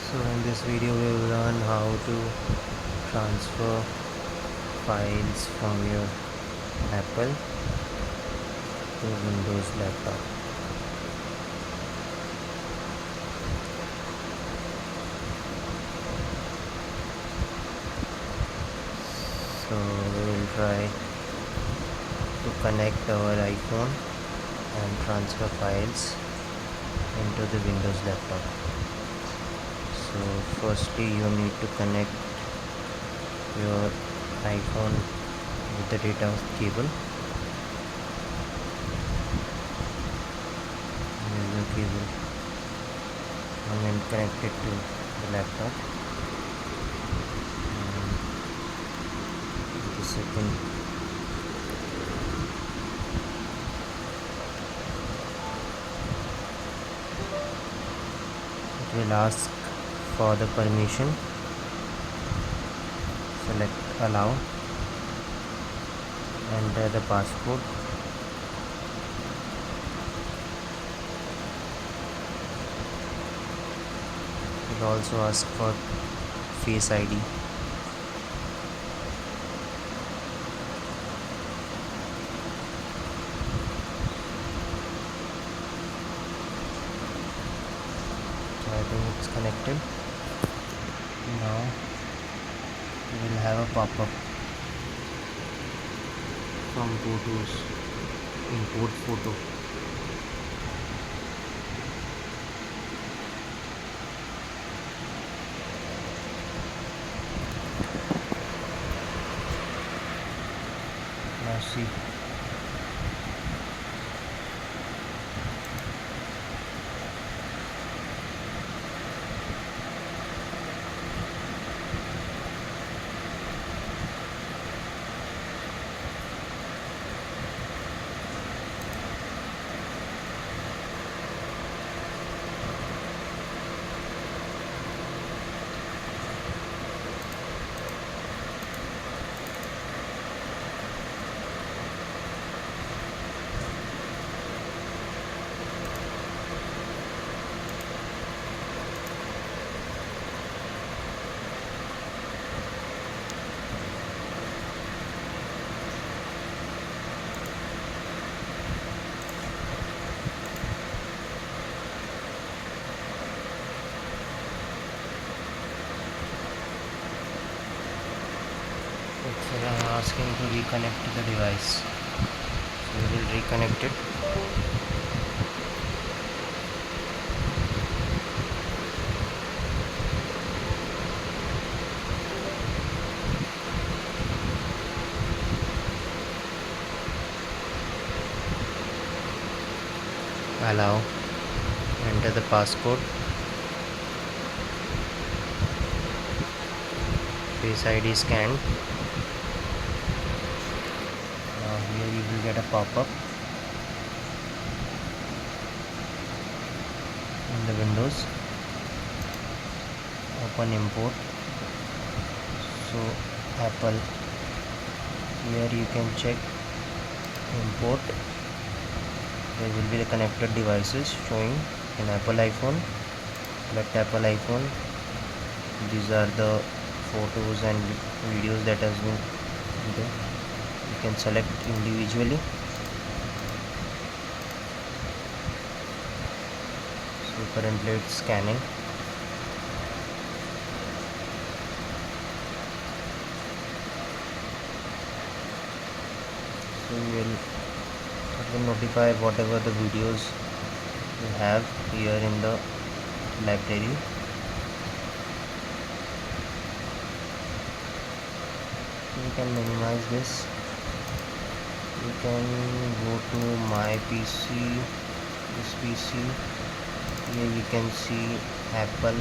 So in this video we will learn how to transfer files from your Apple to Windows laptop. So we will try to connect our iPhone and transfer files into the Windows laptop. So firstly you need to connect your iPhone with the data cable. Here's the cable and then connect it to the laptop. And the second it will ask for the permission. Select allow, enter the passcode, it will also ask for Face ID. So I think it's connected. Now we will have a pop-up from photos, import photo. Now see, it's asking to reconnect to the device. So we will reconnect it. Allow, enter the passcode, Face ID scanned. Now here you will get a pop-up in the Windows. Open import. So Apple, here you can check import. There will be the connected devices showing in Apple iPhone. Select Apple iPhone. These are the photos and videos that has been there. You can select individually. So currently it's scanning. So it will notify whatever the videos you have here in the library. You can minimize this. You can go to my PC, this PC. Here you can see Apple,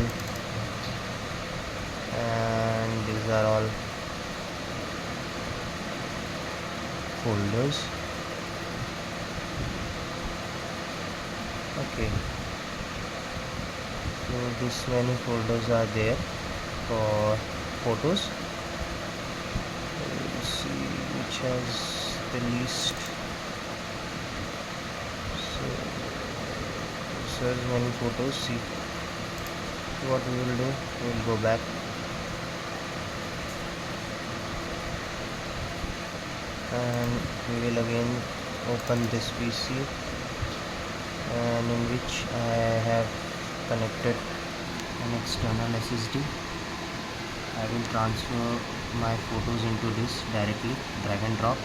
and these are all folders. Okay, so this many folders are there for photos. Let's see which has the least. So many photos. See, what we will do, we will go back and we will again open this PC, and in which I have connected an external SSD. I will transfer my photos into this directly, drag and drop.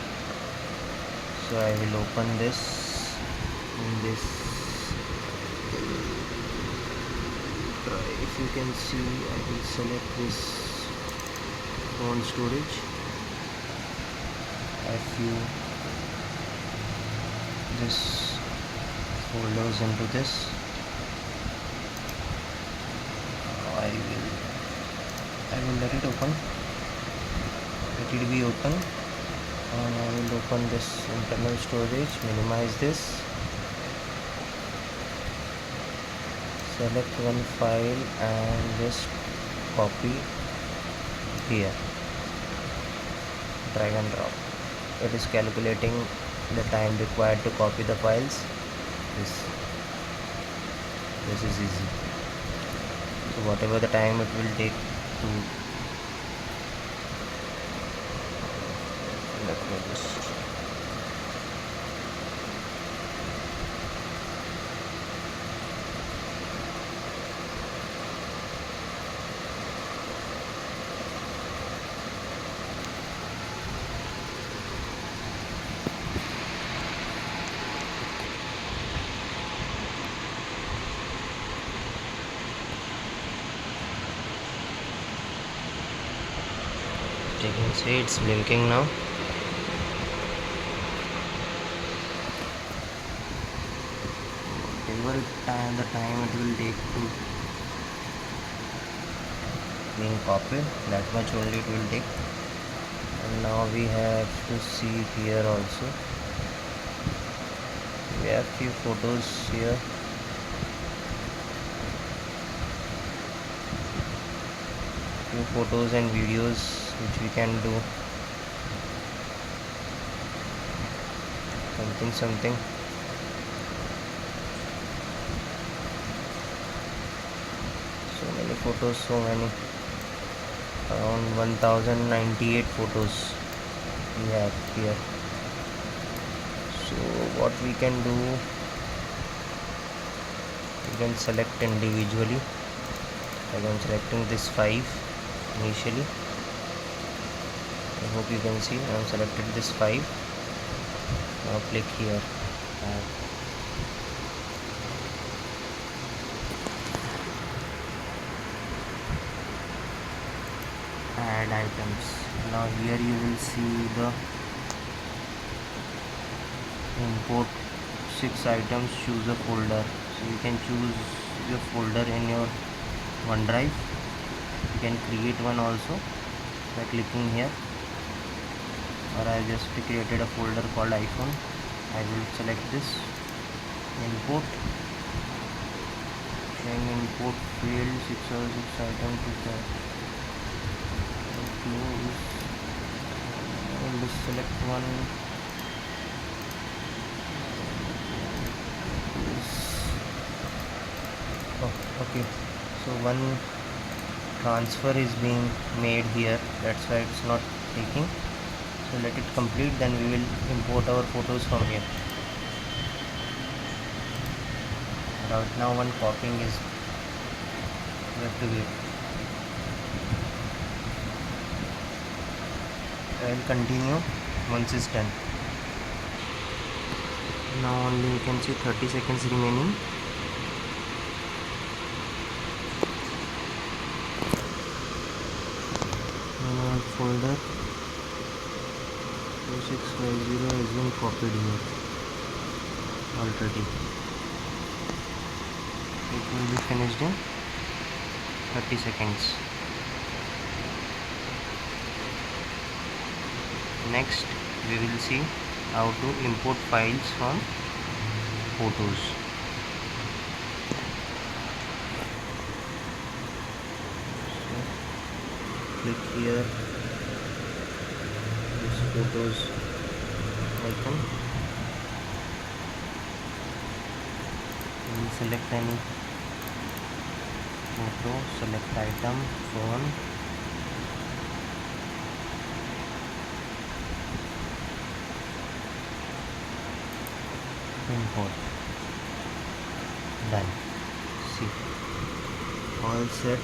So I will open this in this. If you can see, I will select this phone storage. I few this folders into this. I will let it open. Let it be open, and I will open this internal storage. Minimize this. Select one file and just copy here. Drag and drop. It is calculating the time required to copy the files. This is easy. So whatever the time it will take to, let me just you can see it's blinking now. Whatever the time it will take to being copied, that much only it will take. And now we have to see here also. We have few photos here. Few photos and videos which we can do something. So many photos, so many. Around 1098 photos we have here. So what we can do, we can select individually. I am selecting this 5 initially. I hope you can see I have selected this 5. Now click here. Add items. Now here you will see the import 6 items. Choose a folder. So you can choose your folder in your OneDrive. You can create one also by clicking here, or I just created a folder called iPhone. I will select this, import, saying import field 606 item to that. Close. I will just select one. Oh, okay. So one transfer is being made here, that's why it's not taking. So let it complete, then we will import our photos from here. Right now one copying is, we have to wait. I will continue once it's done. Now only you can see 30 seconds remaining. Folder 2650 has been copied here already. It will be finished in 30 seconds. Next we will see how to import files from photos. So click here, photos icon, and select any photo, select item, phone, import, done. See, all set.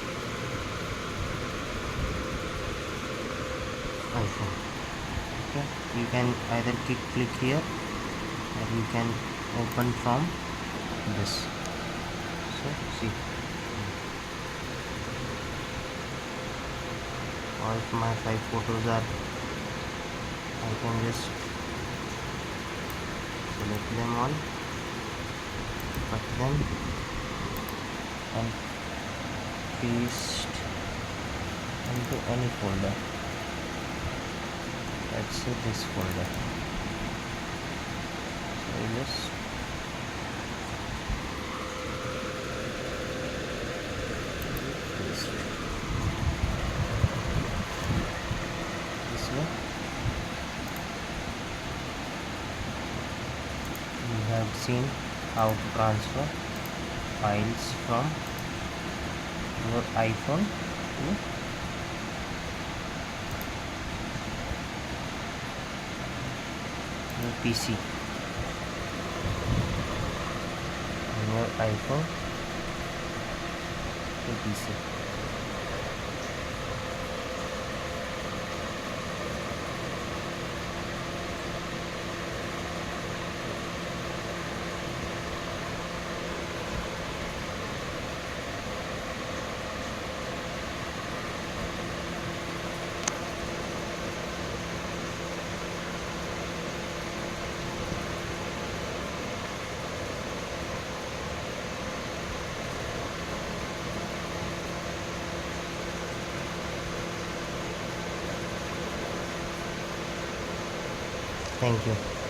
iPhone. Okay, you can either click here or you can open from this. So see, all of my 5 photos are, I can just select them all, cut them and paste into any folder. Let's say this folder. So just paste this way. We have seen how to transfer files from your iPhone to your PC. On your iPhone to PC. Thank you.